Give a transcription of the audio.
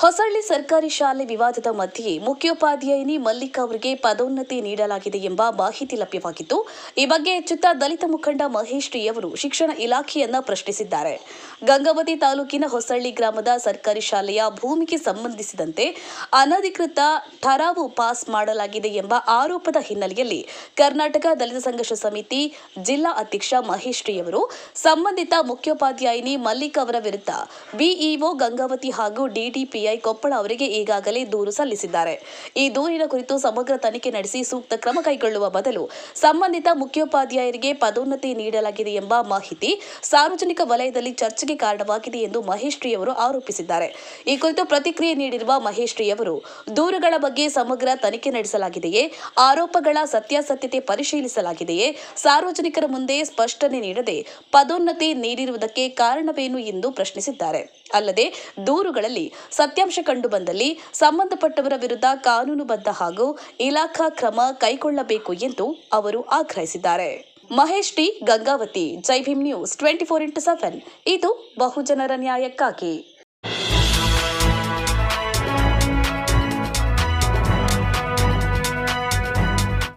ಹೊಸಳ್ಳಿ ಸರ್ಕಾರಿ ಶಾಲೆ ವಿವಾದದ ಮಧ್ಯೆ ಮುಖ್ಯೋಪಾಧ್ಯಾಯಿನಿ ಮಲ್ಲಿಕಾ ಅವರಿಗೆ ಪದೋನ್ನತಿ ನೀಡಲಾಗಿದೆ ಎಂಬ ಮಾಹಿತಿ ಲಭ್ಯವಾಗಿದ್ದು, ಈ ಬಗ್ಗೆ ಎಚ್ಚೆತ್ತ ದಲಿತ ಮುಖಂಡ ಮಹೇಶ್ ಟಿ ಅವರು ಶಿಕ್ಷಣ ಇಲಾಖೆಯನ್ನ ಪ್ರಶ್ನಿಸಿದ್ದಾರೆ. ಗಂಗಾವತಿ ತಾಲೂಕಿನ ಹೊಸಳ್ಳಿ ಗ್ರಾಮದ ಸರ್ಕಾರಿ ಶಾಲೆಯ ಭೂಮಿಗೆ ಸಂಬಂಧಿಸಿದಂತೆ ಅನಧಿಕೃತ ಠರಾವು ಪಾಸ್ ಮಾಡಲಾಗಿದೆ ಎಂಬ ಆರೋಪದ ಹಿನ್ನೆಲೆಯಲ್ಲಿ ಕರ್ನಾಟಕ ದಲಿತ ಸಂಘರ್ಷ ಸಮಿತಿ ಜಿಲ್ಲಾ ಅಧ್ಯಕ್ಷ ಮಹೇಶ್ ಟಿ ಅವರು ಸಂಬಂಧಿತ ಮುಖ್ಯೋಪಾಧ್ಯಾಯಿನಿ ಮಲ್ಲಿಕಾ ಅವರ ವಿರುದ್ಧ ಬಿಇಒ ಗಂಗಾವತಿ ಹಾಗೂ ಡಿಡಿಪಿಐ ಕೊಪ್ಪಳ ಅವರಿಗೆ ಈಗಾಗಲೇ ದೂರು ಸಲ್ಲಿಸಿದ್ದಾರೆ. ಈ ದೂರಿನ ಕುರಿತು ಸಮಗ್ರ ತನಿಖೆ ನಡೆಸಿ ಸೂಕ್ತ ಕ್ರಮ ಕೈಗೊಳ್ಳುವ ಬದಲು ಸಂಬಂಧಿತ ಮುಖ್ಯೋಪಾಧ್ಯಾಯರಿಗೆ ಪದೋನ್ನತಿ ನೀಡಲಾಗಿದೆ ಎಂಬ ಮಾಹಿತಿ ಸಾರ್ವಜನಿಕ ವಲಯದಲ್ಲಿ ಚರ್ಚೆಗೆ ಕಾರಣವಾಗಿದೆ ಎಂದು ಮಹೇಶ್ ಟಿ ಅವರು ಆರೋಪಿಸಿದ್ದಾರೆ. ಈ ಕುರಿತು ಪ್ರತಿಕ್ರಿಯೆ ನೀಡಿರುವ ಮಹೇಶ್ ಟಿ ಅವರು, ದೂರುಗಳ ಬಗ್ಗೆ ಸಮಗ್ರ ತನಿಖೆ ನಡೆಸಲಾಗಿದೆಯೇ, ಆರೋಪಗಳ ಸತ್ಯಾಸತ್ಯತೆ ಪರಿಶೀಲಿಸಲಾಗಿದೆಯೇ, ಸಾರ್ವಜನಿಕರ ಮುಂದೆ ಸ್ಪಷ್ಟನೆ ನೀಡದೆ ಪದೋನ್ನತಿ ನೀಡಿರುವುದಕ್ಕೆ ಕಾರಣವೇನು ಎಂದು ಪ್ರಶ್ನಿಸಿದ್ದಾರೆ. ಅಲ್ಲದೆ ದೂರುಗಳಲ್ಲಿ ಸತ್ಯಾಂಶ ಕಂಡುಬಂದಲ್ಲಿ ಸಂಬಂಧಪಟ್ಟವರ ವಿರುದ್ಧ ಕಾನೂನುಬದ್ಧ ಹಾಗೂ ಇಲಾಖಾ ಕ್ರಮ ಕೈಗೊಳ್ಳಬೇಕು ಎಂದು ಅವರು ಆಗ್ರಹಿಸಿದ್ದಾರೆ. ಮಹೇಶ್ ಟಿ, ಗಂಗಾವತಿ, ಜೈ ಭೀಮ್ ನ್ಯೂಸ್ 24x7 ಇದು ಬಹುಜನರ ನ್ಯಾಯಕ್ಕಾಗಿ.